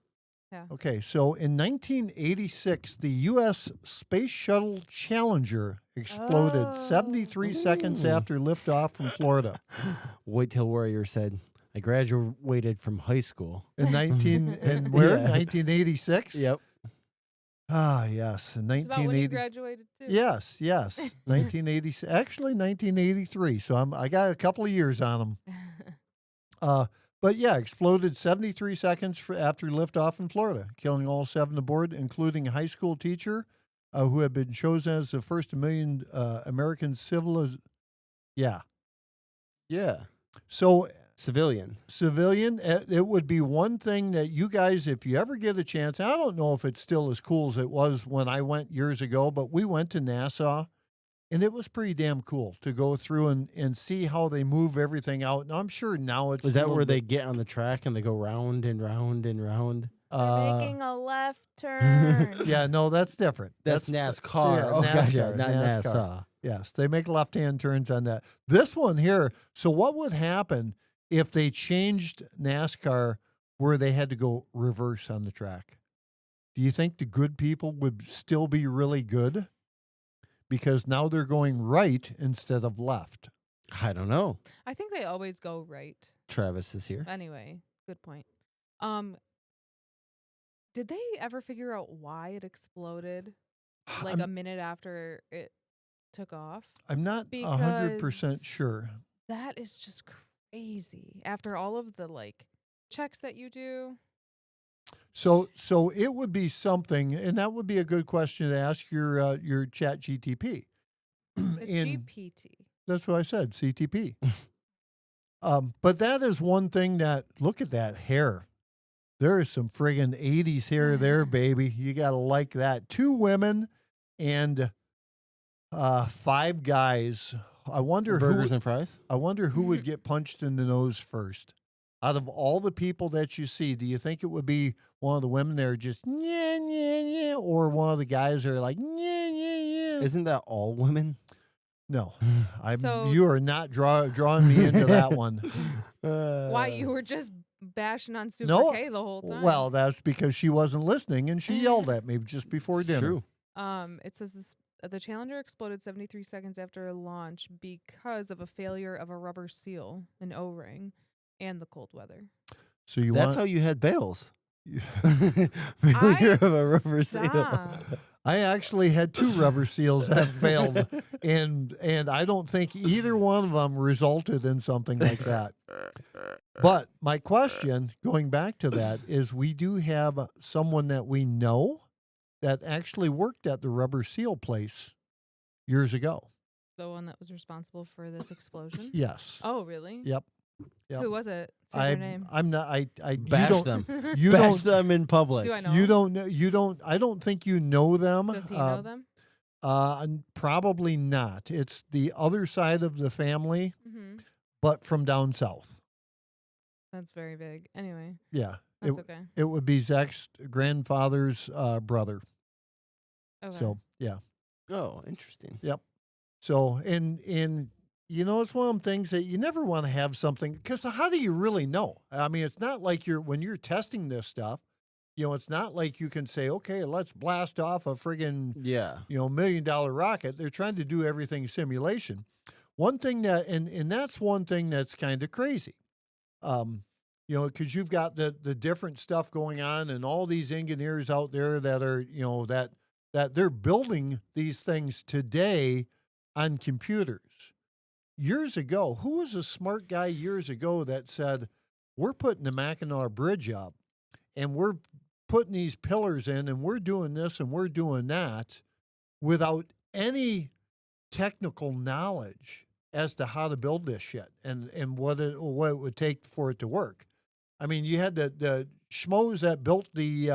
Yeah. Okay, so in 1986, the U.S. Space Shuttle Challenger exploded 73 seconds Ooh. after liftoff from Florida. Whitetail Warrior said, I graduated from high school. In 19 and where? Yeah. 1986. Yep. Ah, yes, in It's about when you 1980. graduated too. Yes, 1980. Actually, 1983. So I got a couple of years on them. But yeah, exploded 73 seconds after liftoff in Florida, killing all 7 aboard, including a high school teacher who had been chosen as the first million American Yeah. Yeah. So Civilian. civilian, it would be one thing that you guys, if you ever get a chance, I don't know if it's still as cool as it was when I went years ago, but we went to Nassau. And it was pretty damn cool to go through and see how they move everything out. And I'm sure now it's Was a that little where they bit, get on the track and they go round and round and round? Making a left turn. yeah, no, that's different. That's NASCAR. yeah, oh, gotcha. NASCAR, Not NASCAR. NASA. Yes, they make left-hand turns on that. This one here, so what would happen if they changed NASCAR where they had to go reverse on the track? Do you think the good people would still be really good? Because now they're going right instead of left. I don't know. I think they always go right. Travis is here. Anyway, good point. Did they ever figure out why it exploded like I'm, a minute after it took off? I'm not 100% Because sure. That is just crazy. After all of the checks that you do. So it would be something, and that would be a good question to ask your Chat GTP. It's And GPT. that's what I said, CTP. But that is one thing that, look at that hair. There is some friggin' 80s hair there, baby. You got to like that. 2 women and 5 guys. I wonder Burgers who. and fries? I wonder who would get punched in the nose first. Out of all the people that you see, do you think it would be one of the women that are just yeah yeah yeah, or one of the guys that are like yeah yeah yeah? Isn't that all women? No, So- you are not drawing me into that one. Why you were just bashing on Super no, K the whole time. Well, that's because she wasn't listening and she yelled at me just before It's dinner. true. It says the Challenger exploded 73 seconds after launch because of a failure of a rubber seal, an O-ring, and the cold weather. So you That's want? how you had bales. Failure of a rubber seal. Stop. I actually had 2 rubber seals that failed, and I don't think either one of them resulted in something like that. But my question, going back to that, is we do have someone that we know that actually worked at the rubber seal place years ago. The one that was responsible for this explosion? Yes. Oh, really? Yep. Yep. Who was it? Say their name. I'm not. I. Bash you don't, them. You Bash don't. them in public. Do I know You him? don't know. You don't. I don't think you know them. Does he know them? Probably not. It's the other side of the family, Mm-hmm. but from down south. That's very big. Anyway, Yeah. that's okay. It would be Zach's grandfather's brother. Okay. So yeah. Oh, interesting. So and it's one of them things that you never want to have something, because how do you really know? I mean, it's not like when you're testing this stuff, It's not like you can say, okay, let's blast off a friggin', Yeah. $1 million rocket. They're trying to do everything simulation. One thing and that's one thing that's kind of crazy. Because you've got the different stuff going on and all these engineers out there that are, that they're building these things today on computers. Years ago, who was a smart guy years ago that said, we're putting the Mackinac Bridge up and we're putting these pillars in and we're doing this and we're doing that without any technical knowledge as to how to build this shit and what it would take for it to work. I mean, you had the schmoes that built the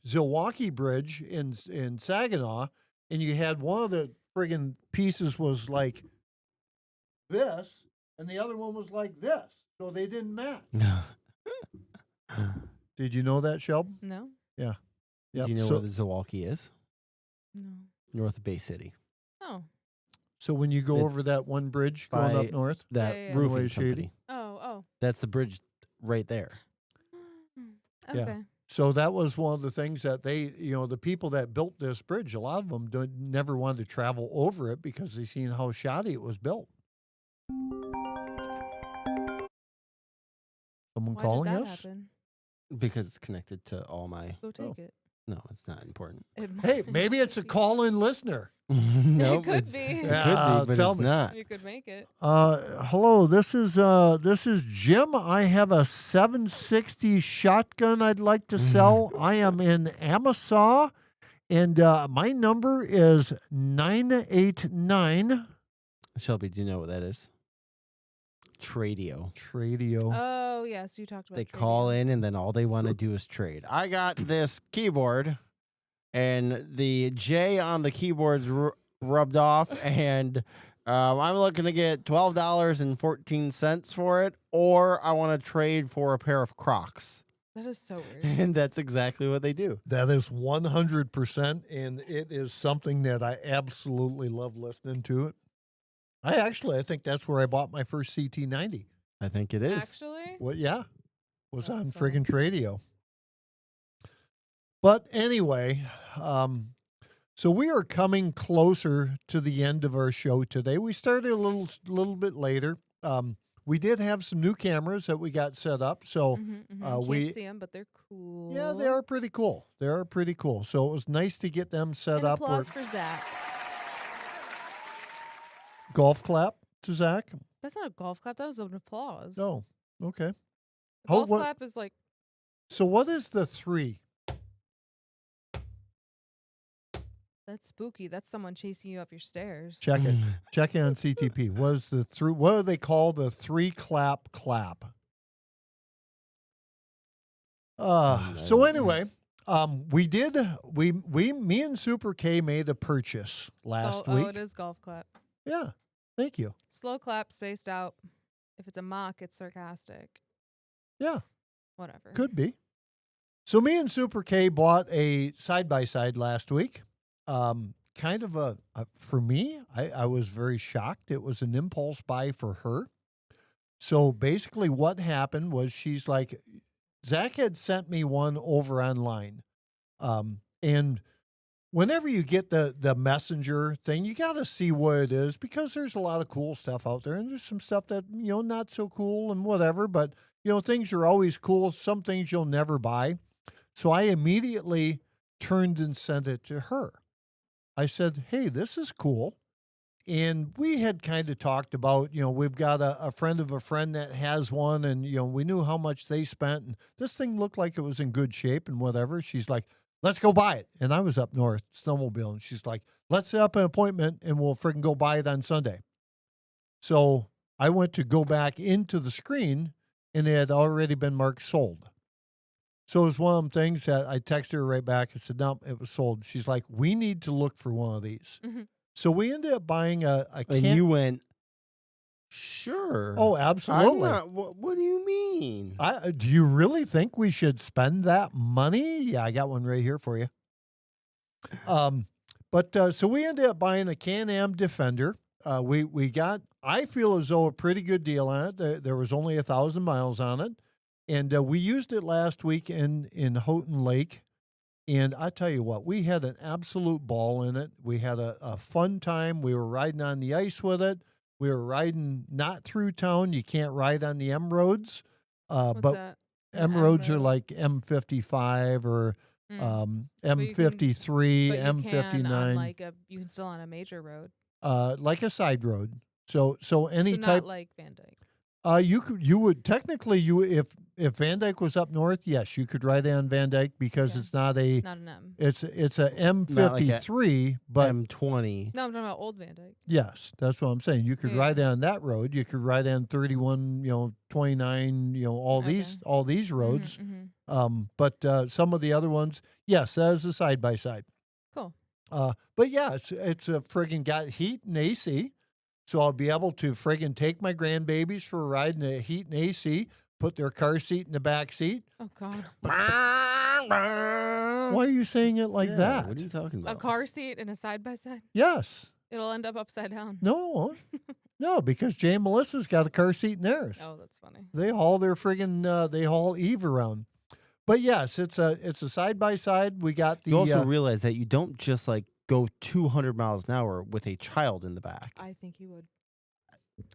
Zilwaukee Bridge in Saginaw, and you had one of the friggin' pieces was like this, and the other one was like this, so they didn't match. Did you know that, Shelb? No. Yeah. Do you know where the Zilwaukee is? No. North of Bay City. Oh. So when you go It's over that one bridge going by up north, That Yeah. roofing Way shady. company. Oh. That's the bridge right there. Okay. Yeah. so that was one of the things that they, the people that built this bridge, a lot of them never wanted to travel over it because they seen how shoddy it was built. Someone Why calling did that us? happen? Because it's connected to all my. Go take it. No, it's not important. It Hey, might maybe it's a be. call-in listener. No, could it's, be. It Yeah, could be, but tell it's me. not. You could make it. Hello, this is Jim. I have a 760 shotgun I'd like to sell. I am in Amasa, and my number is 989. Shelby, do you know what that is? Tradio. Tradio. Oh yes, you talked about. They trading. call in and then all they want to do is trade. I got this keyboard and the J on the keyboard's rubbed off and I'm looking to get $12.14 for it, or I want to trade for a pair of Crocs. That is so weird. And that's exactly what they do. That is 100%, and it is something that I absolutely love listening to it. I think that's where I bought my first CT90. I think it is. Actually, Well, yeah, was on That's funny. friggin' Tradio. But anyway, so we are coming closer to the end of our show today. We started a little bit later. We did have some new cameras that we got set up, so we can't see them, but they're cool. yeah, they are pretty cool. They are pretty cool. So it was nice to get them set And up. applause for Zach. Golf clap to Zach. That's not a golf clap. That was an applause. Oh, okay. A Oh, golf what- clap is like So what is the 3? that's spooky. That's someone chasing you up your stairs. Check it. Check in on CTP. Was the 3? What do they call the 3 clap clap? So anyway, me and Super K made a purchase last week. Oh, it is golf clap. Yeah. Thank you. Slow clap, spaced out. If it's a mock, it's sarcastic. Yeah, Whatever. could be. So me and Super K bought a side-by-side last week. Kind of for me, I was very shocked. It was an impulse buy for her. So basically what happened was she's like, Zach had sent me one over online. And whenever you get the messenger thing, you got to see what it is because there's a lot of cool stuff out there and there's some stuff that, not so cool and whatever, but things are always cool. Some things you'll never buy. So I immediately turned and sent it to her. I said, hey, this is cool. And we had kind of talked about, we've got a friend of a friend that has one and, we knew how much they spent. And this thing looked like it was in good shape and whatever. She's like, let's go buy it. And I was up north, snowmobile. And she's like, let's set up an appointment and we'll freaking go buy it on Sunday. So I went to go back into the screen and it had already been marked sold. So it was one of them things that I texted her right back. I said, no, it was sold. She's like, we need to look for one of these. Mhm. So we ended up buying a And you went, sure. Oh, absolutely. What do you mean? Do you really think we should spend that money? Yeah, I got one right here for you. So we ended up buying a Can-Am Defender. We got, I feel as though, a pretty good deal on it. There was only 1,000 miles on it. And we used it last week in Houghton Lake. And I tell you what, we had an absolute ball in it. We had a fun time. We were riding on the ice with it. We were riding not through town. You can't ride on the M roads. What's But that? M An roads are road? like M55 or M53, But you can on M59, like you can still on a major road. like a side road. So any So type. not like Van Dyke. You would technically if Van Dyke was up north, yes, you could ride on Van Dyke because Okay. it's not a Not an M. it's a Not like a M53, but M20. No, I'm talking about old Van Dyke. yes, that's what I'm saying. You could Yeah. ride on that road. You could ride on 31, 29, all Okay. these roads. Mm-hmm. But some of the other ones, yes, that is a side by side. Cool. But yeah, it's a friggin' got heat and AC. So I'll be able to friggin' take my grandbabies for a ride in the heat and AC, put their car seat in the back seat. Oh God. Why are you saying it like Yeah, that? What are you talking about? A car seat and a side by side. Yes. It'll end up upside down. No, it won't. No, because Jay and Melissa's got a car seat in theirs. Oh, that's funny. They haul their friggin' they haul Eve around. But yes, it's a side by side. We got the You also realize that you don't just like go 200 miles an hour with a child in the back. I think you would.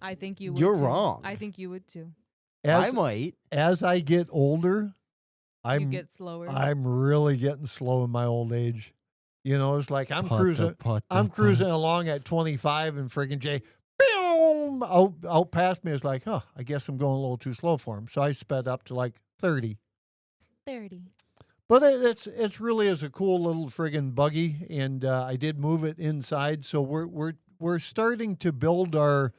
I think you would. You're too. wrong. I think you would too. as I might. as I get older, You I'm get slower. I'm really getting slow in my old age. It's like I'm cruising along at 25 and friggin' Jay boom out past me. It's like, I guess I'm going a little too slow for him. So I sped up to like 30. 30. But it's really is a cool little friggin' buggy, and I did move it inside. So we're starting to build our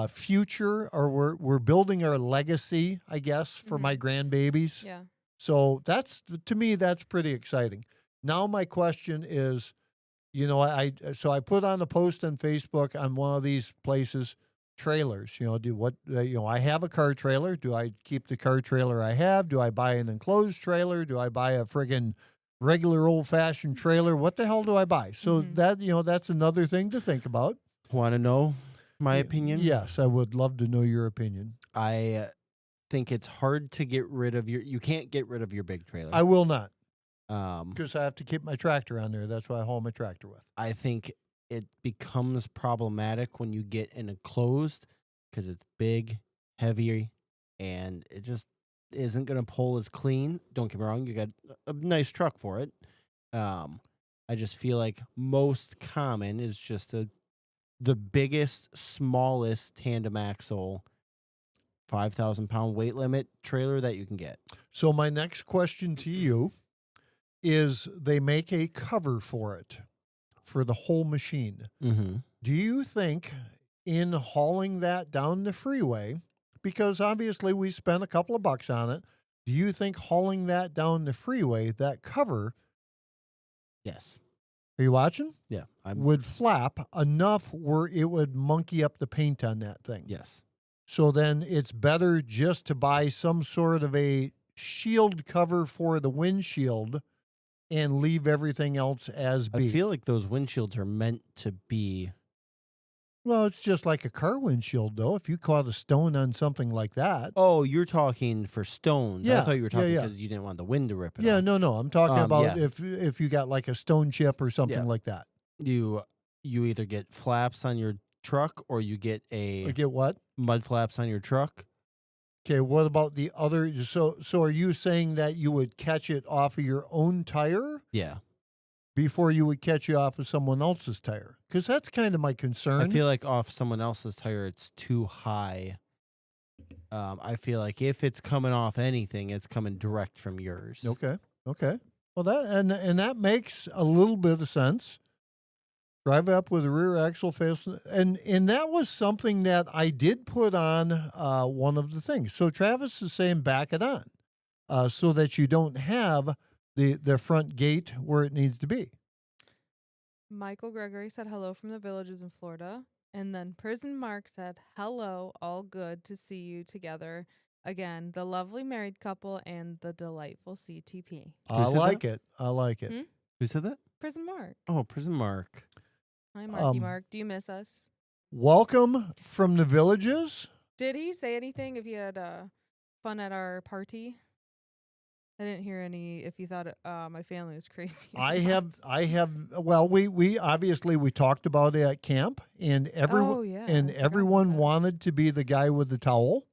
future, or we're building our legacy, I guess, for my grandbabies. Yeah. So to me that's pretty exciting. Now my question is, I put on a post on Facebook on one of these places, trailers. I have a car trailer. Do I keep the car trailer I have? Do I buy an enclosed trailer? Do I buy a friggin' regular old fashioned trailer? What the hell do I buy? So that's another thing to think about. Want to know my opinion? Yes, I would love to know your opinion. I think it's hard to get rid of you can't get rid of your big trailer. I will not, Um, because I have to keep my tractor on there. That's what I haul my tractor with. I think it becomes problematic when you get an enclosed because it's big, heavy, and it just isn't going to pull as clean. Don't get me wrong, you got a nice truck for it. I just feel like most common is just the biggest, smallest tandem axle, 5,000-pound weight limit trailer that you can get. So my next question to you is, they make a cover for it, for the whole machine. Mm-hmm. Do you think in hauling that down the freeway, because obviously we spent a couple of bucks on it, do you think hauling that down the freeway, that cover, Yes. are you watching? Yeah. Would flap enough where it would monkey up the paint on that thing? Yes. So then it's better just to buy some sort of a shield cover for the windshield and leave everything else as be. I feel like those windshields are meant to be. Well, it's just like a car windshield, though. If you caught a stone on something like that. Oh, you're talking for stones. Yeah, I thought you were talking yeah. because you didn't want the wind to rip it Yeah, off. no. I'm talking about yeah. if you got like a stone chip or something Yeah. like that. You either get flaps on your truck or you get You get what? mud flaps on your truck. Okay, what about the other? So are you saying that you would catch it off of your own tire Yeah. before you would catch it off of someone else's tire? Because that's kind of my concern. I feel like off someone else's tire, it's too high. I feel like if it's coming off anything, it's coming direct from yours. Okay. Well, that makes a little bit of sense. Drive up with a rear axle facing, and that was something that I did put on one of the things. So Travis is saying back it on, so that you don't have the front gate where it needs to be. Michael Gregory said hello from the Villages in Florida. And then Prison Mark said, hello, all good to see you together again. The lovely married couple and the delightful CTP. I said like that? it. I like it. Hmm? Who said that? Prison Mark. Oh, Prison Mark. Hi, Marky Mark. Do you miss us? Welcome from the Villages. Did he say anything if he had fun at our party? I didn't hear any. If you thought my family was crazy. or I not. have. Well, we obviously we talked about it at camp, and Oh yeah. I forgot about everyone that. wanted to be the guy with the towel.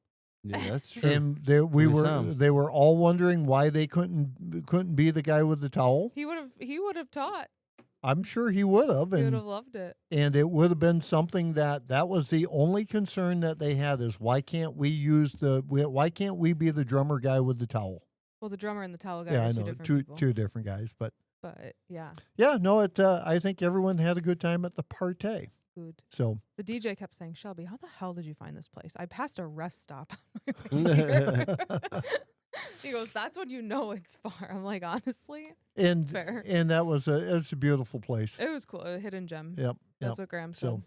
Yeah, that's true. And We saw 'em. they were all wondering why they couldn't be the guy with the towel. He would have taught. I'm sure he would have, He would and have loved it. it would have been something that was the only concern that they had is why can't we why can't we be the drummer guy with the towel? Well, the drummer and the towel guy Yeah, are I two know different two people. two different guys, but But yeah, yeah, no, it. I think everyone had a good time at the party. good. So The DJ kept saying, "Shelby, how the hell did you find this place? I passed a rest stop." on my way here." He goes, "That's when you know it's far." I'm like, honestly, and Fair. and that was it's a beautiful place. it was cool. A hidden gem. Yep. That's what Graham So,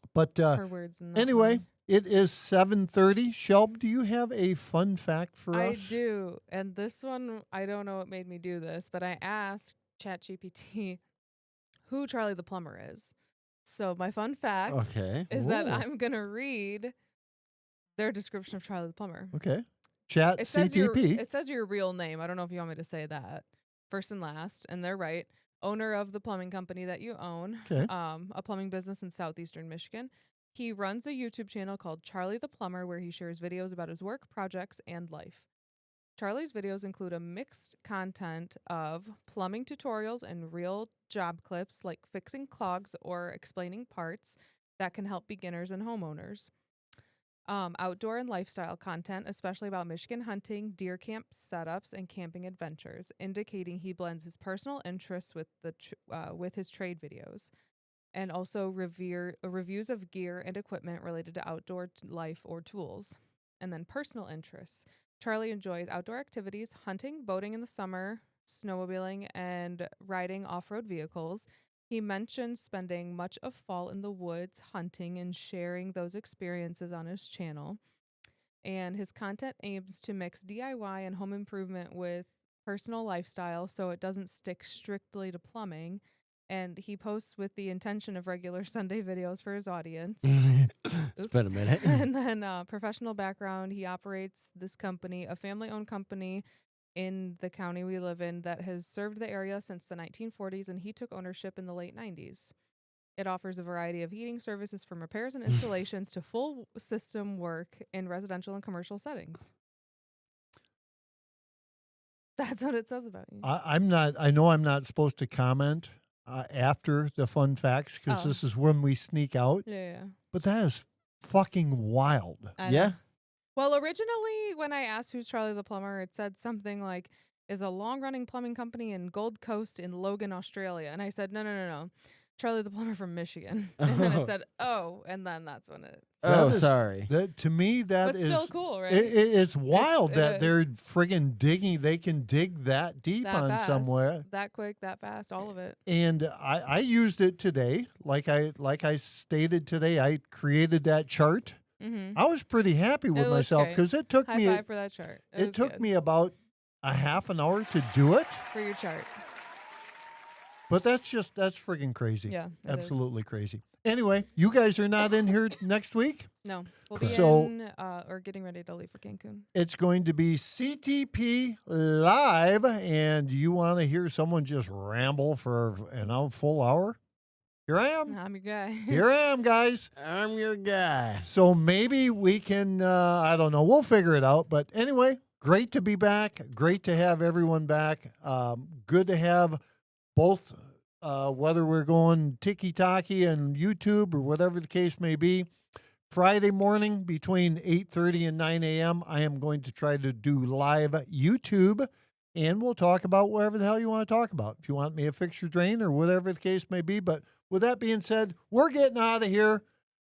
said. but Her words. And not anyway, mine. it is 7:30. Shelb, do you have a fun fact for I us? do. And this one, I don't know what made me do this, but I asked ChatGPT who Charlie the Plumber is. So my fun fact Okay. is that Ooh. I'm going to read their description of Charlie the Plumber. Okay. Chat It says your CTP. it says your real name. I don't know if you want me to say that. First and last, and they're right. Owner of the plumbing company that you own. Okay. A plumbing business in southeastern Michigan. He runs a YouTube channel called Charlie the Plumber where he shares videos about his work, projects, and life. Charlie's videos include a mixed content of plumbing tutorials and real job clips like fixing clogs or explaining parts that can help beginners and homeowners. Outdoor and lifestyle content, especially about Michigan hunting, deer camp setups, and camping adventures, indicating he blends his personal interests with with his trade videos, and also reviews of gear and equipment related to outdoor life or tools. And then personal interests. Charlie enjoys outdoor activities, hunting, boating in the summer, snowmobiling, and riding off-road vehicles. He mentions spending much of fall in the woods hunting and sharing those experiences on his channel. And his content aims to mix DIY and home improvement with personal lifestyle so it doesn't stick strictly to plumbing. And he posts with the intention of regular Sunday videos for his audience. It's been a Oops. minute. And then professional background, he operates this company, a family-owned company in the county we live in that has served the area since the 1940s, and he took ownership in the late 90s. It offers a variety of heating services from repairs and installations to full system work in residential and commercial settings. That's what it says about you. I'm not. I know I'm not supposed to comment after the fun facts because Oh. this is when we sneak out. Yeah. But that is fucking wild. I Yeah. know. Well, originally, when I asked who's Charlie the Plumber, it said something like, is a long-running plumbing company in Gold Coast in Logan, Australia. And I said, no. Charlie the Plumber from Michigan. And then it said, oh, and then that's when it... Oh, That is- sorry. That to me, that But is still cool, right? It's wild it that is. they're friggin' digging. They can dig that deep that on fast, somewhere. that quick, that fast, all of it. And I used it today, like I stated today. I created that chart. Mm-hmm. I was pretty happy with It looks myself great. because it took High me five for that chart. it was took good me about a half an hour to do it. for your chart. But that's friggin' crazy. Yeah, it is. Absolutely crazy. Anyway, you guys are not in here next week. No, we'll be So- in or getting ready to leave for Cancun. It's going to be CTP Live, and you want to hear someone just ramble for an full hour? Here I am. I'm your guy. Here I am, guys. I'm your guy. So maybe we can, I don't know, we'll figure it out. But anyway, great to be back. Great to have everyone back. Good to have both, whether we're going tiki-taki and YouTube or whatever the case may be. Friday morning between 8:30 and 9 a.m., I am going to try to do live YouTube, and we'll talk about whatever the hell you want to talk about. If you want me to fix your drain or whatever the case may be. But with that being said, we're getting out of here.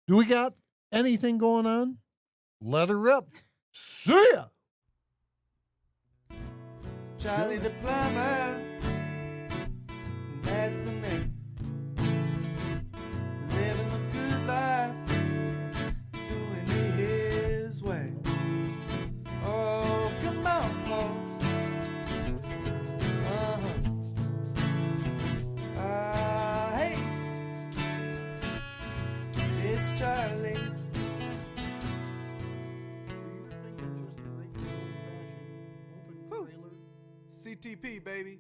Do we got anything going on? Let her rip. See ya. Charlie the Plumber, that's the name. Living a good life, doing it his way. Oh, come on, Paul. Hey, it's Charlie. Do you think it's just CTP, baby.